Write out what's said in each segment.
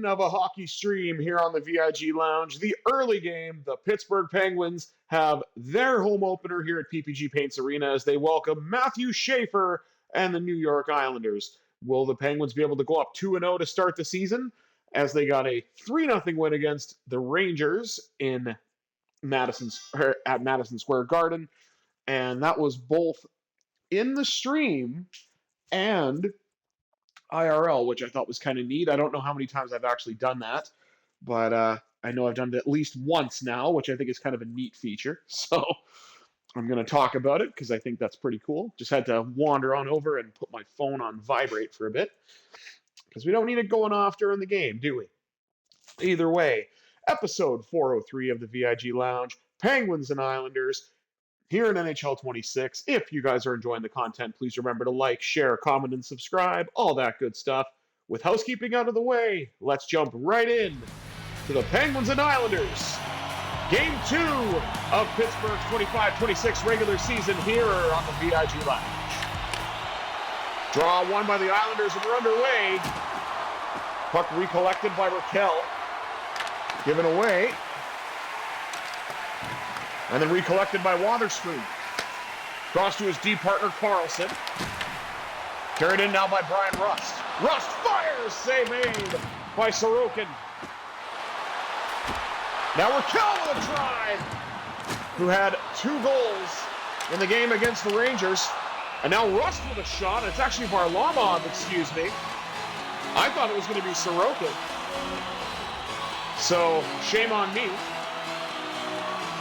edition of a hockey stream here on the VIG Lounge. The early game, the Pittsburgh Penguins have their home opener here at PPG Paints Arena as they welcome Matthew Schaefer and the New York Islanders. Will the Penguins be able to go up 2-0 to start the season as they got a 3-0 win against the Rangers at Madison Square Garden? And that was both in the stream and IRL, which I thought was kind of neat. I don't know how many times I've actually done that, but I know I've done it at least once now, which I think is kind of a neat feature. So I'm going to talk about it because I think that's pretty cool. Just had to wander on over and put my phone on vibrate for a bit because we don't need it going off during the game, do we? Either way, episode 403 of the VIG Lounge, Penguins and Islanders, here in NHL 26. If you guys are enjoying the content, please remember to like, share, comment, and subscribe. All that good stuff. With housekeeping out of the way, let's jump right in to the Penguins and Islanders. Game 2 of Pittsburgh's 25-26 regular season here on the VIG Lounge. Draw won by the Islanders and we're underway. Puck recollected by Raquel. Given away. And then recollected by Wotherspoon. Cross to his D partner, Carlson. Carried in now by Brian Rust. Rust fires! Save made by Sorokin. Now Raquel with a try, who had 2 goals in the game against the Rangers. And now Rust with a shot. It's actually Varlamov, excuse me. I thought it was going to be Sorokin. So, shame on me.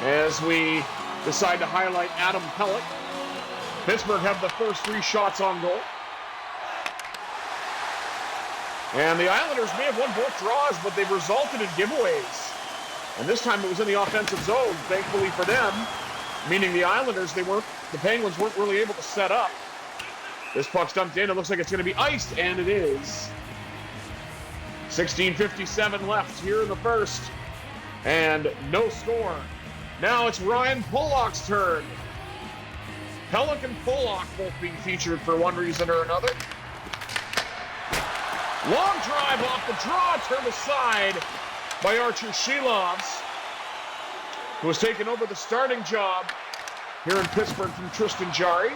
As we decide to highlight Adam Pelech. Pittsburgh have the first 3 shots on goal. And the Islanders may have won both draws, but they've resulted in giveaways. And this time it was in the offensive zone, thankfully for them. Meaning the Islanders, the Penguins weren't really able to set up. This puck's dumped in, it looks like it's going to be iced, and it is. 16:57 left here in the first. And no score. Now it's Ryan Pollock's turn. Pelech and Pollock both being featured for one reason or another. Long drive off the draw, turned aside by Archer Shilovs, who has taken over the starting job here in Pittsburgh from Tristan Jarry.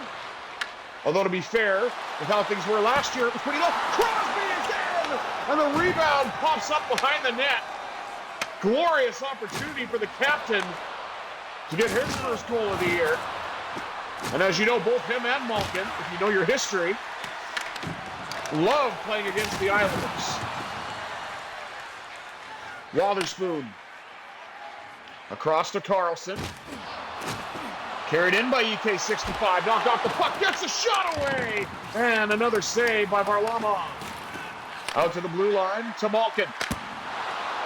Although to be fair, with how things were last year, it was pretty low. Crosby is in! And the rebound pops up behind the net. Glorious opportunity for the captain to get his first goal of the year. And as you know, both him and Malkin, if you know your history, love playing against the Islanders. Wotherspoon. Across to Carlson. Carried in by EK65. Knocked off the puck. Gets a shot away. And another save by Varlamov. Out to the blue line to Malkin.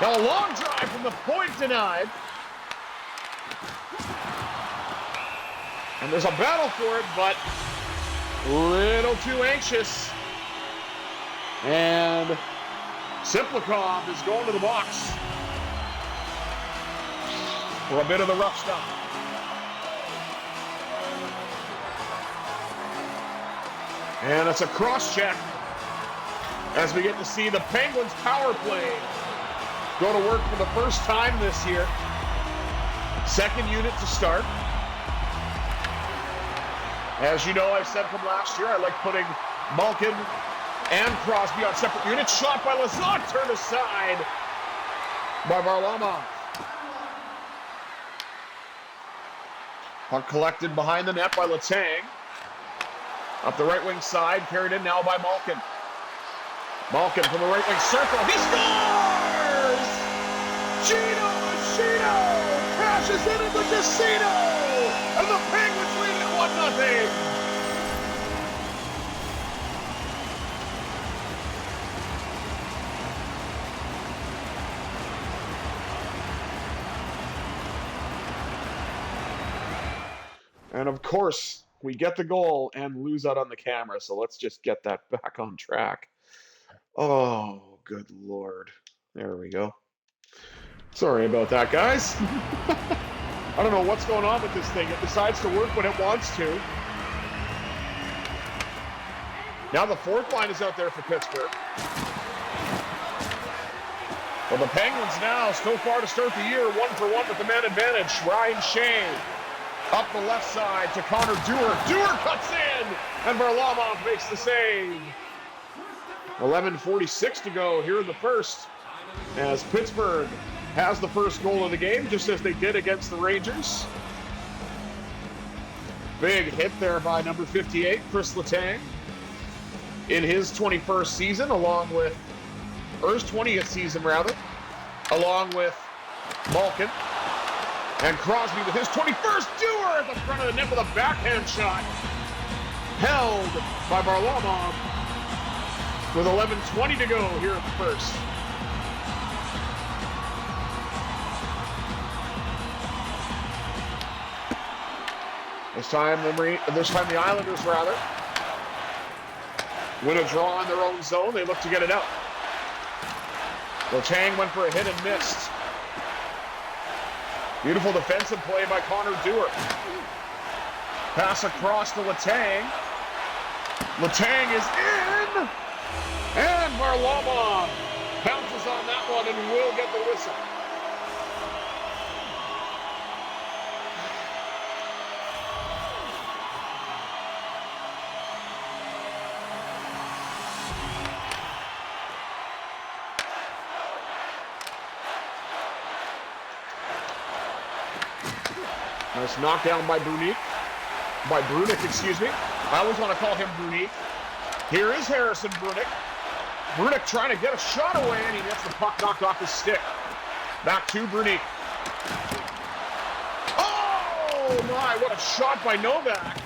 Now a long drive from the point denied. And there's a battle for it, but a little too anxious. And Simplikov is going to the box for a bit of the rough stuff. And it's a cross-check as we get to see the Penguins' power play go to work for the first time this year. Second unit to start. As you know, I've said from last year, I like putting Malkin and Crosby on separate units. Shot by Lazat, turned aside by Varlamov. Puck collected behind the net by Letang. Up the right wing side, carried in now by Malkin. Malkin from the right wing circle. He scores! Gino crashes into the casino! And the Penguins lead it 1-0. And of course, we get the goal and lose out on the camera, so let's just get that back on track. Oh, good Lord. There we go. Sorry about that, guys. I don't know what's going on with this thing. It decides to work when it wants to. Now the fourth line is out there for Pittsburgh. Well, the Penguins now, so far to start the year, 1-for-1 with the man advantage. Ryan Shea up the left side to Connor Dewar. Dewar cuts in, and Varlamov makes the save. 11:46 to go here in the first, as Pittsburgh has the first goal of the game, just as they did against the Rangers. Big hit there by number 58, Chris Letang, in his 21st season, or his 20th season rather, along with Malkin. And Crosby with his 21st. Dewar at the front of the net with a backhand shot. Held by Varlamov with 11:20 to go here at the first. This time the Islanders win a draw in their own zone. They look to get it out. Letang went for a hit and missed. Beautiful defensive play by Connor Dewar. Pass across to Letang. Letang is in! And Varlamov pounces on that one and will get the whistle. Nice knockdown by Brunik. I always want to call him Brunik. Here is Harrison Brunik. Brunik trying to get a shot away, and he gets the puck knocked off his stick. Back to Brunik. Oh my, what a shot by Novak.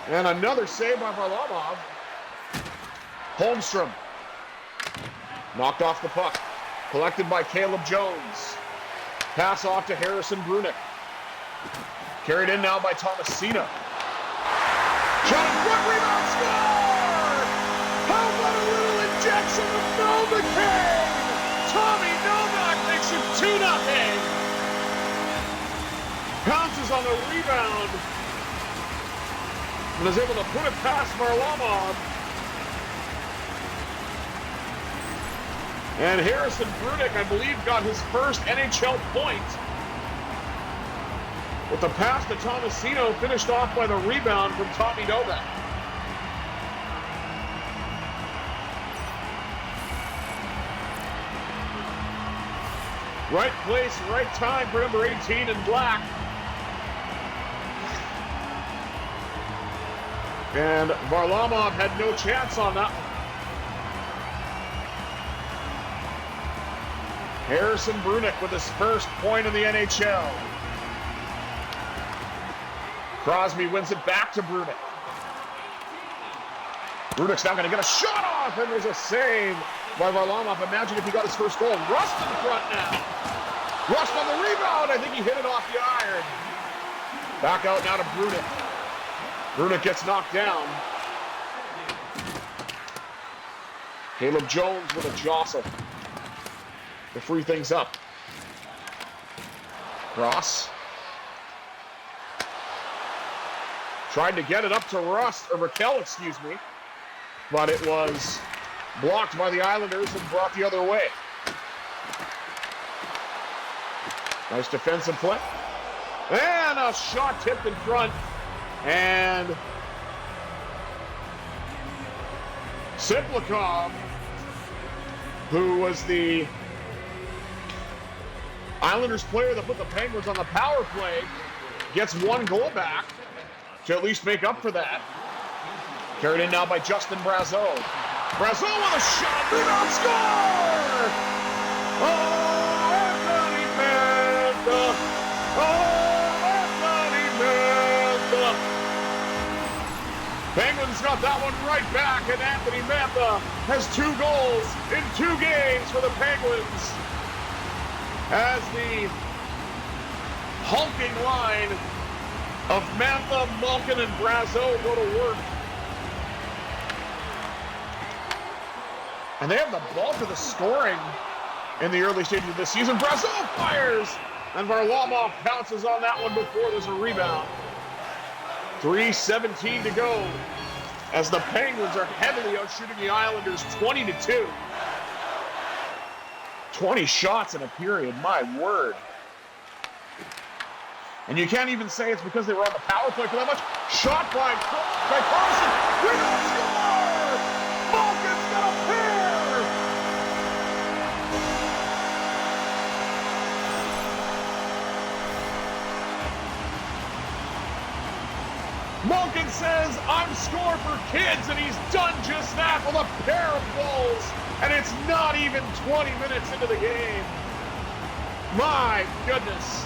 And another save by Varlamov. Holmstrom. Knocked off the puck. Collected by Caleb Jones. Pass off to Harrison Brunik. Carried in now by Tomasino. Shot in front, rebound, score! How about a little injection of Novocaine? Tommy Novak makes it 2-0. Pounces on the rebound and is able to put it past Varlamov. And Harrison Brunik, I believe, got his first NHL point. With the pass to Tomasino, finished off by the rebound from Tommy Novak. Right place, right time for number 18 in black. And Varlamov had no chance on that one. Harrison Brunik with his first point in the NHL. Crosby wins it back to Brunik. Brunik's now going to get a shot off, and there's a save by Varlamov. Imagine if he got his first goal. Rust in front now. Rust on the rebound. I think he hit it off the iron. Back out now to Brunik. Brunik gets knocked down. Caleb Jones with a jostle to free things up. Ross. Tried to get it up to Raquel, but it was blocked by the Islanders and brought the other way. Nice defensive play. And a shot tipped in front. And Simplikov, who was the Islanders player that put the Penguins on the power play, gets one goal back to at least make up for that. Carried in now by Justin Brazeau. Brazeau with a shot, rebound, score! Oh, Evgeni Malkin! Oh, Evgeni Malkin! Penguins got that one right back, and Anthony Mantha has 2 goals in 2 games for the Penguins, as the hulking line of Mantha, Malkin, and Brazeau go to work. And they have the bulk of the scoring in the early stages of this season. Brazeau fires, and Varlamov pounces on that one before there's a rebound. 3:17 to go, as the Penguins are heavily outshooting the Islanders 20-2. 20 shots in a period, my word. And you can't even say it's because they were on the power play for that much. Shot by Carlson. Rebound score! Malkin's got a pair! Malkin says, I'm scoring for kids, and he's done just that with a pair of goals. And it's not even 20 minutes into the game. My goodness.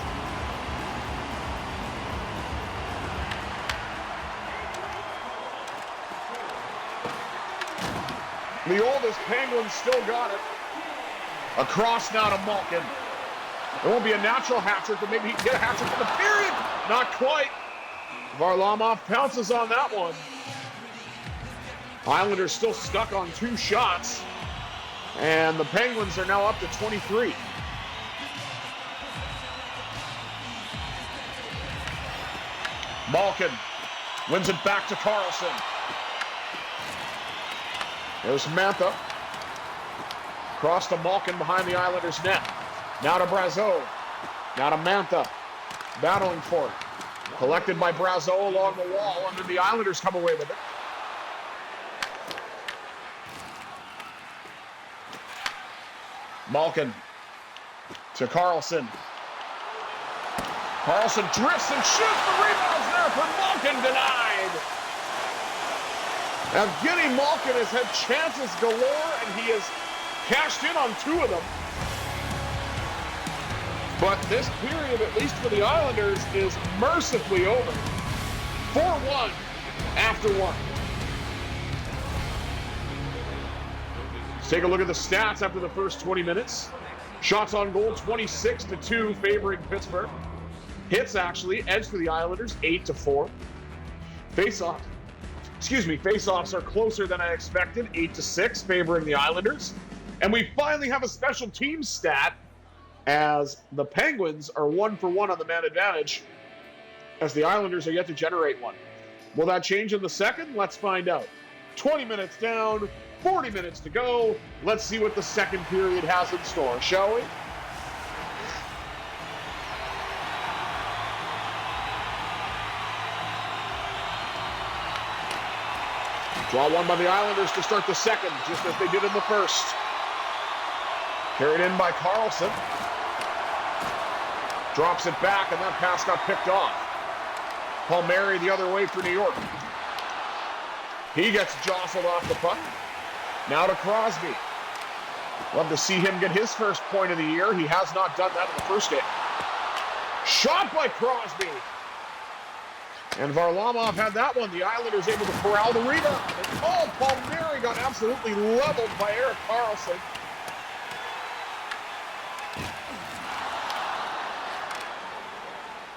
The oldest Penguins still got it. Across now to Malkin. It won't be a natural hat-trick, but maybe he can get a hat-trick in the period. Not quite. Varlamov pounces on that one. Islanders still stuck on 2 shots. And the Penguins are now up to 23. Malkin wins it back to Carlson. There's Mantha. Cross to Malkin behind the Islanders' net. Now to Brazeau. Now to Mantha. Battling for it. Collected by Brazeau along the wall, and then the Islanders come away with it. Malkin to Carlson. Carlson drifts and shoots. The rebound's there for Malkin, denied. Evgeni Malkin has had chances galore, and he has cashed in on 2 of them. But this period, at least for the Islanders, is mercifully over. 4-1 after 1. Let's take a look at the stats after the first 20 minutes. Shots on goal, 26-2, favoring Pittsburgh. Hits, actually, edge for the Islanders, 8-4. Face-offs are closer than I expected, 8-6, favoring the Islanders. And we finally have a special team stat, as the Penguins are 1-for-1 on the man advantage, as the Islanders are yet to generate one. Will that change in the second? Let's find out. 20 minutes down, 40 minutes to go. Let's see what the second period has in store, shall we? Draw one by the Islanders to start the second, just as they did in the first. Carried in by Carlson. Drops it back, and that pass got picked off. Palmieri the other way for New York. He gets jostled off the puck. Now to Crosby. Love to see him get his first point of the year. He has not done that in the first game. Shot by Crosby. And Varlamov had that one. The Islanders able to corral the rebound. And Palmieri got absolutely leveled by Erik Karlsson.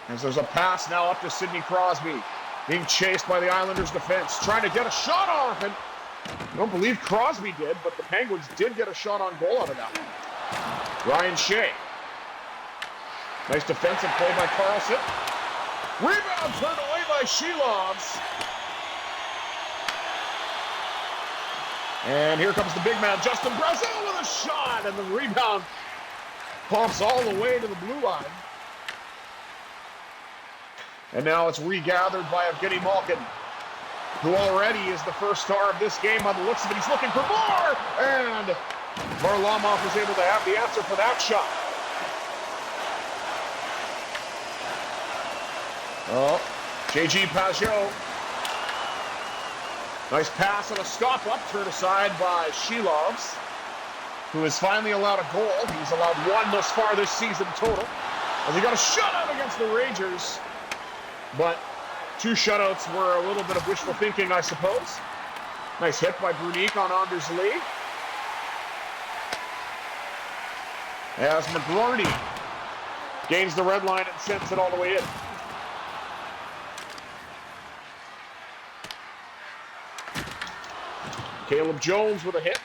As there's a pass now up to Sidney Crosby. Being chased by the Islanders defense. Trying to get a shot off. And I don't believe Crosby did, but the Penguins did get a shot on goal out of that one. Ryan Shea. Nice defensive play by Karlsson. Rebound turned away by Shilovs. And here comes the big man, Justin Brazeau, with a shot. And the rebound pops all the way to the blue line. And now it's regathered by Evgeni Malkin, who already is the first star of this game by the looks of it. He's looking for more. And Varlamov was able to have the answer for that shot. Oh, J.G. Pageau. Nice pass and a stop-up, turned aside by Shilovs, who has finally allowed a goal. He's allowed 1 thus far this season total, as he got a shutout against the Rangers. But 2 shutouts were a little bit of wishful thinking, I suppose. Nice hit by Brunique on Anders Lee. As McGlarney gains the red line and sends it all the way in. Caleb Jones with a hit.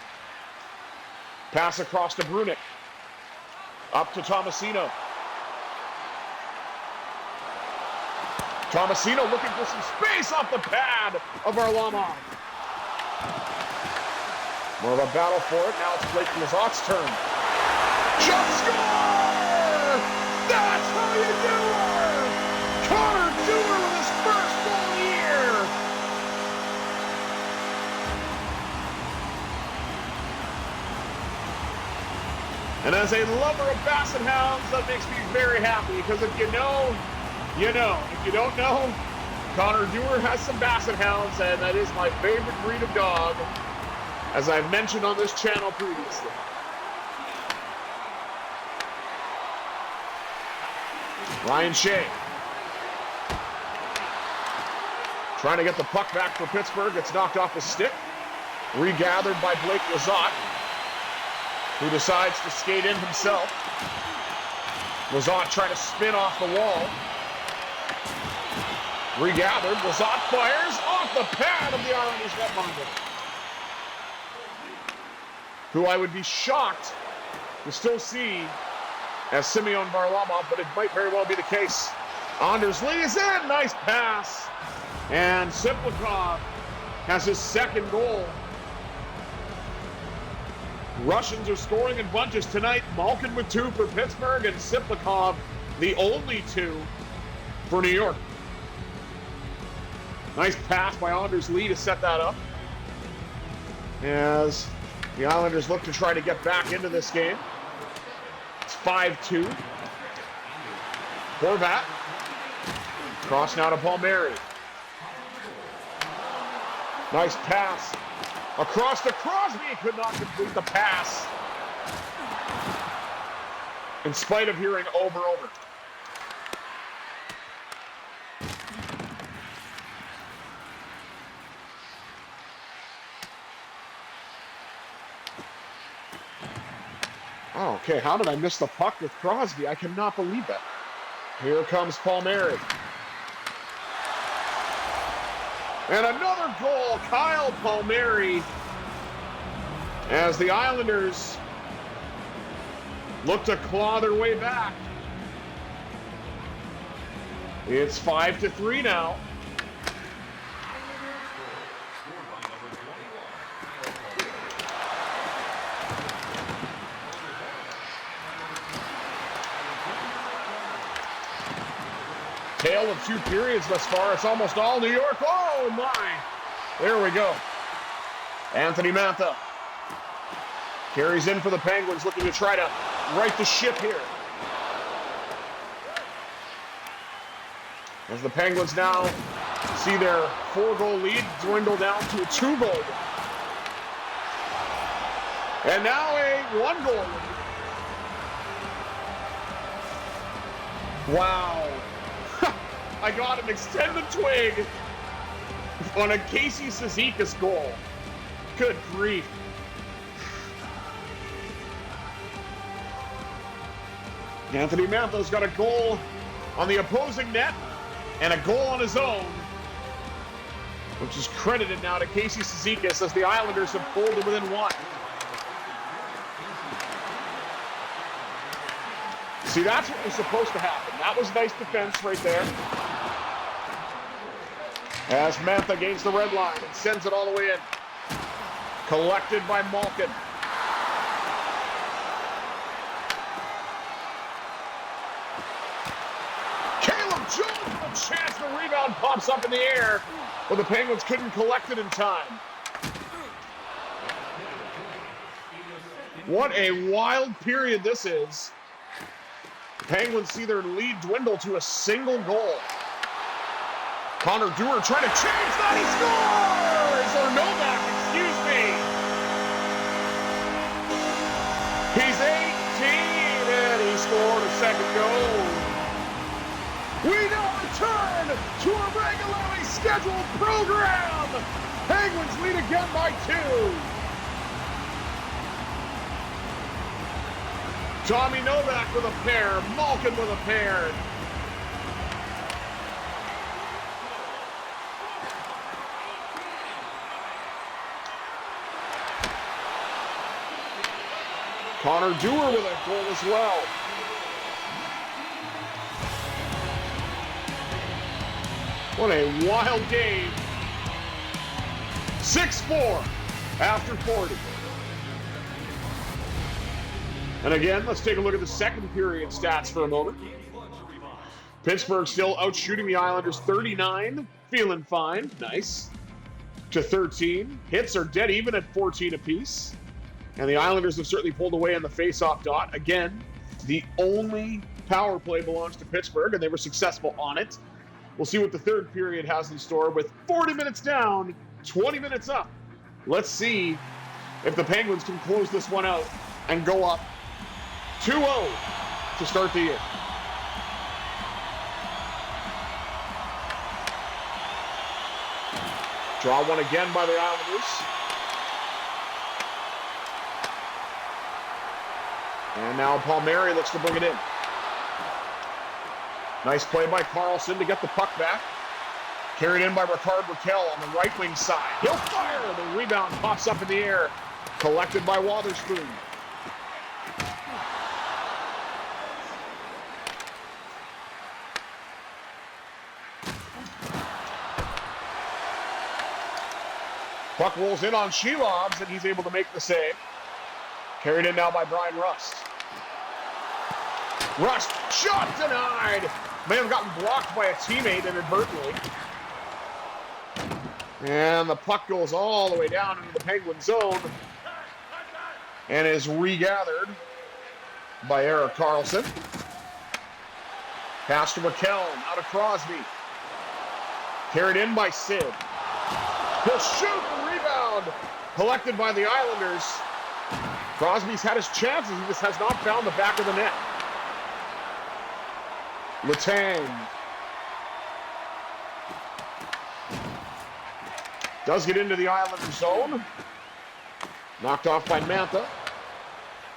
Pass across to Brunic. Up to Tomasino. Tomasino looking for some space off the pad of Varlamov. More of a battle for it. Now it's Blake Lizott's turn. Shot score! That's how you do it! Connor Dewar with his first goal of the year! And as a lover of Basset Hounds, that makes me very happy, because if you know, you know. If you don't know, Connor Dewar has some Basset Hounds, and that is my favorite breed of dog, as I've mentioned on this channel previously. Ryan Shea trying to get the puck back for Pittsburgh. It's knocked off his stick. Regathered by Blake Lizotte, who decides to skate in himself. Lizotte trying to spin off the wall. Regathered. Lizotte fires off the pad of the Islanders netminder, who I would be shocked to still see as Simeon Varlamov, but it might very well be the case. Anders Lee is in. Nice pass. And Siplikov has his second goal. Russians are scoring in bunches tonight. Malkin with 2 for Pittsburgh, and Siplikov the only 2 for New York. Nice pass by Anders Lee to set that up, as the Islanders look to try to get back into this game. It's 5-2. Horvat. Cross now to Palmieri. Nice pass. Across to Crosby. He could not complete the pass, in spite of hearing over. Oh, okay, how did I miss the puck with Crosby? I cannot believe that. Here comes Palmieri. And another goal, Kyle Palmieri, as the Islanders look to claw their way back. It's 5-3 now. Tale of 2 periods thus far. It's almost all New York. Oh, my. There we go. Anthony Mantha carries in for the Penguins, looking to try to right the ship here, as the Penguins now see their 4-goal lead dwindle down to a 2-goal lead. And now a 1-goal lead. Wow. I got an extended twig on a Casey Cizikas goal. Good grief. Anthony Mantha's got a goal on the opposing net and a goal on his own, which is credited now to Casey Cizikas, as the Islanders have pulled to within 1. See, that's what was supposed to happen. That was nice defense right there, as Mantha gains the red line and sends it all the way in. Collected by Malkin. Caleb Jones with a chance. The rebound pops up in the air, but the Penguins couldn't collect it in time. What a wild period this is. Penguins see their lead dwindle to a single goal. Connor Dewar trying to change that. He scores! Or Novak, excuse me. He's 18, and he scored a second goal. We now return to a regularly scheduled program. Penguins lead again by 2. Tommy Novak with a pair, Malkin with a pair. Connor Dewar with a goal as well. What a wild game. 6-4 after 40. And again, let's take a look at the second period stats for a moment. Pittsburgh still out shooting the Islanders 39, feeling fine, nice, to 13. Hits are dead even at 14 apiece. And the Islanders have certainly pulled away on the face-off dot. Again, the only power play belongs to Pittsburgh, and they were successful on it. We'll see what the third period has in store with 40 minutes down, 20 minutes up. Let's see if the Penguins can close this one out and go up 2-0 to start the year. Draw one again by the Islanders. And now Palmieri looks to bring it in. Nice play by Carlson to get the puck back. Carried in by Ricard Raquel on the right wing side. He'll fire. The rebound pops up in the air. Collected by Wotherspoon. Puck rolls in on Shelovs, and he's able to make the save. Carried in now by Brian Rust. Rust, shot denied. May have gotten blocked by a teammate inadvertently. And the puck goes all the way down into the Penguin zone and is regathered by Erik Karlsson. Pass to McKellen, out of Crosby. Carried in by Sid. He'll shoot the rebound. Collected by the Islanders. Crosby's had his chances. He just has not found the back of the net. Letang. Does get into the Islanders zone. Knocked off by Mantha.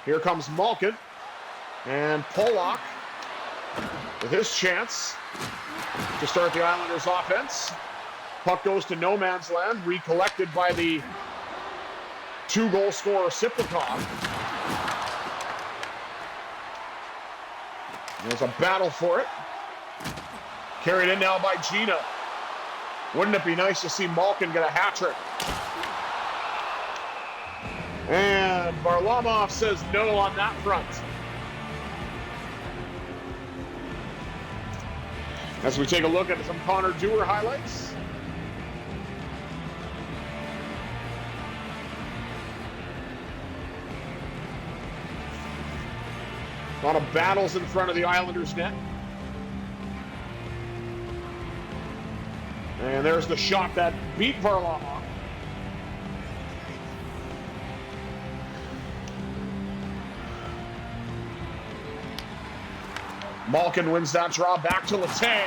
Here comes Malkin. And Pollock with his chance to start the Islanders offense. Puck goes to no man's land, recollected by the two-goal scorer Siplikov. There's a battle for it. Carried in now by Gina. Wouldn't it be nice to see Malkin get a hat trick? And Varlamov says no on that front. As we take a look at some Connor Dewar highlights. A lot of battles in front of the Islanders' net. And there's the shot that beat Varlamov. Malkin wins that draw back to Letang.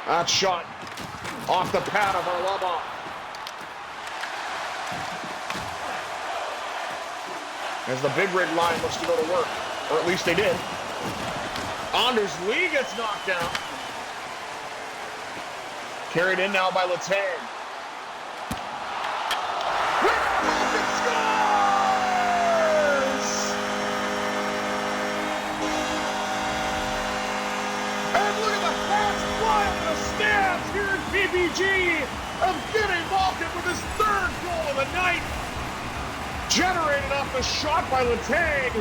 That shot off the pad of Varlamov. As the big rig line looks to go to work. Or at least they did. Anders Lee gets knocked down. Carried in now by Letang. Malkin scores! And look at the fans flying in the stands here at PPG. Evgeni Malkin with his third goal of the night. Generated off the shot by Letang.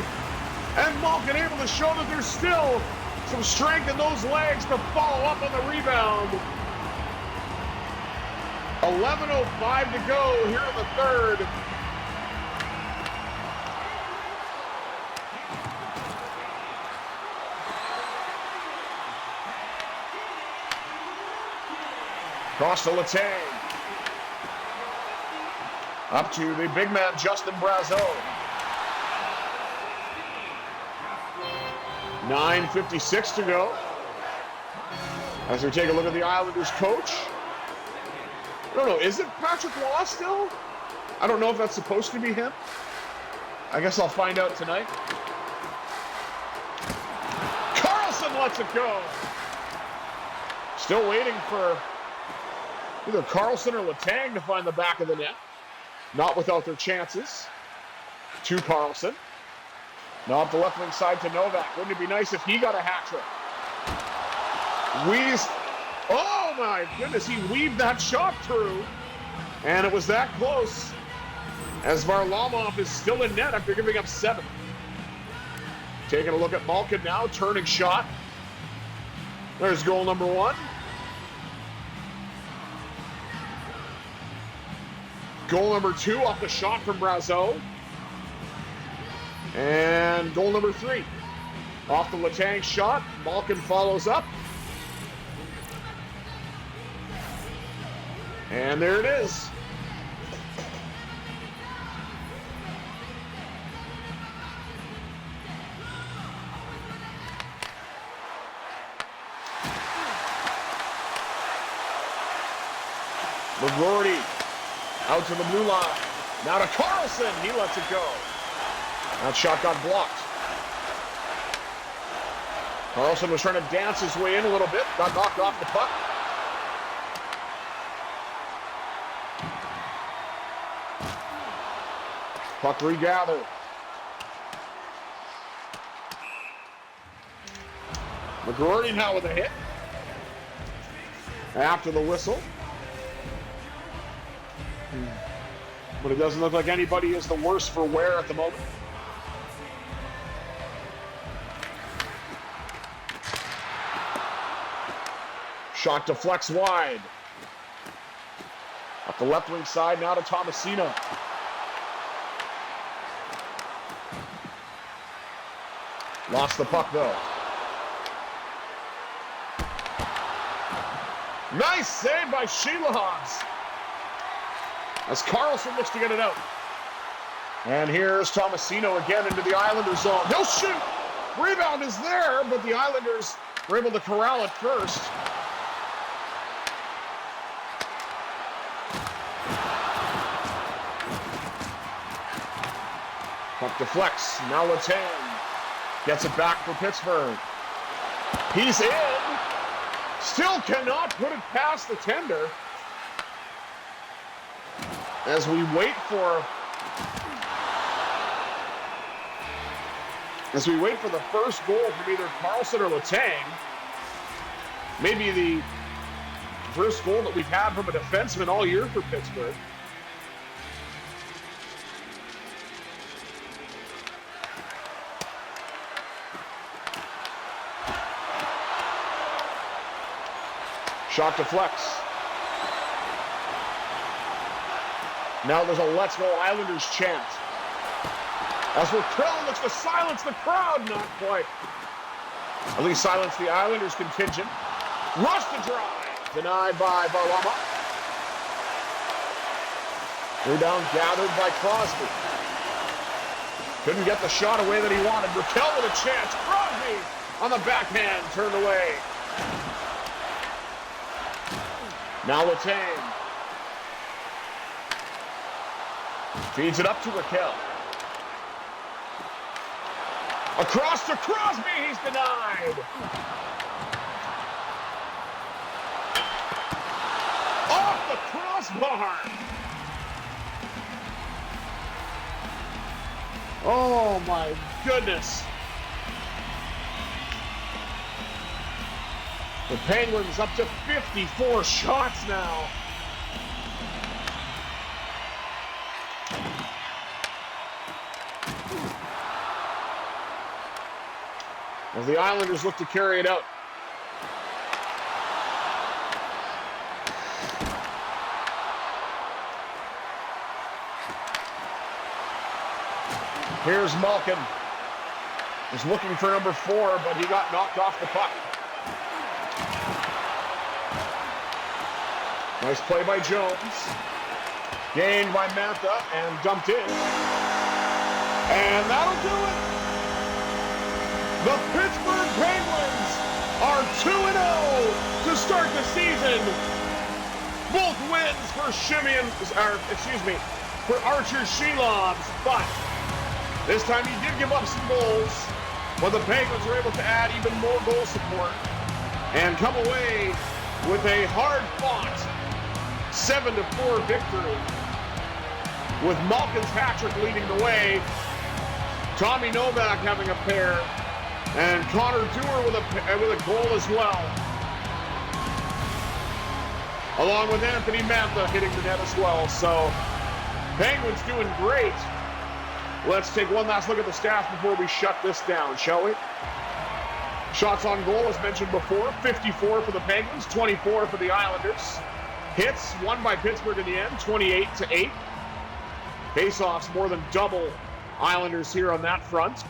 And Malkin able to show that there's still some strength in those legs to follow up on the rebound. 11:05 to go here in the third. Cross to Letang. Up to the big man, Justin Brazeau. 9:56 to go. As we take a look at the Islanders coach. I don't know, is it Patrick Waugh still? I don't know if that's supposed to be him. I guess I'll find out tonight. Karlsson lets it go. Still waiting for either Karlsson or Letang to find the back of the net. Not without their chances. To Karlsson. Now up the left wing side to Novak. Wouldn't it be nice if he got a hat trick? Oh my goodness, he weaved that shot through. And it was that close. As Varlamov is still in net after giving up 7. Taking a look at Malkin now, turning shot. There's goal number 1. Goal number 2 off the shot from Brazeau. And goal number 3 off the Letang shot. Malkin follows up. And there it is. McGroarty out to the blue line. Now to Carlson. He lets it go. That shot got blocked. Carlson was trying to dance his way in a little bit. Got knocked off the puck. Puck regathered. McGroarty now with a hit. After the whistle. But it doesn't look like anybody is the worse for wear at the moment. Shot deflects wide. Up the left wing side now to Tomasino. Lost the puck though. Nice save by Sheelohans as Carlson looks to get it out. And here's Tomasino again into the Islanders zone. He'll shoot. Rebound is there, but the Islanders were able to corral it first. Puck deflects. Now Letang gets it back for Pittsburgh. He's in. Still cannot put it past the tender. As we wait for the first goal from either Carlson or Letang. Maybe the first goal that we've had from a defenseman all year for Pittsburgh. Shot deflects. Now there's a Let's Go Islanders chant. As Raquel looks to silence the crowd, not quite. At least silence the Islanders contingent. Rush to drive, denied by Varlamov. Rebound gathered by Crosby. Couldn't get the shot away that he wanted. Raquel with a chance. Crosby on the backhand, turned away. Now Letang. Feeds it up to Raquel. Across to Crosby, he's denied. Off the crossbar. Oh my goodness. The Penguins up to 54 shots now. As the Islanders look to carry it out. Here's Malkin. He's looking for number 4, but he got knocked off the puck. Nice play by Jones. Gained by Mantha and dumped in. And that'll do it. The Pittsburgh Penguins are 2-0 to start the season. Both wins for for Archer Sheelovs, but this time he did give up some goals, but the Penguins were able to add even more goal support and come away with a hard-fought 7-4 victory, with Malkin's hat-trick leading the way, Tommy Novak having a pair, and Connor Dewar with a goal as well, along with Anthony Mantha hitting the net as well. So Penguins doing great Let's take one last look at the stats before we shut this down, shall we? Shots on goal, as mentioned before, 54 for the Penguins, 24 for the Islanders. Hits, won by Pittsburgh in the end, 28-8. Faceoffs, more than double Islanders here on that front.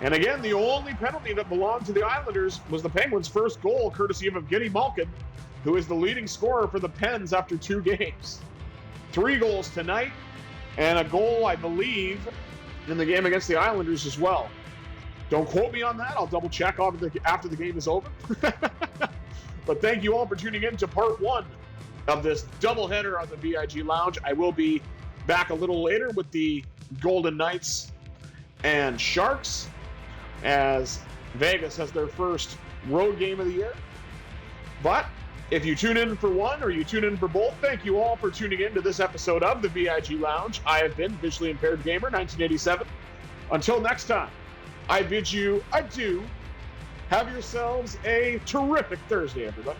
And again, the only penalty that belonged to the Islanders was the Penguins' first goal, courtesy of Evgeni Malkin, who is the leading scorer for the Pens after 2 games. 3 goals tonight, and a goal, I believe, in the game against the Islanders as well. Don't quote me on that. I'll double check after the game is over. But thank you all for tuning in to part 1 of this doubleheader on the VIG Lounge. I will be back a little later with the Golden Knights and Sharks, as Vegas has their first road game of the year. But if you tune in for one or you tune in for both, thank you all for tuning in to this episode of the VIG Lounge. I have been Visually Impaired Gamer 1987. Until next time, I bid you adieu. Have yourselves a terrific Thursday, everybody.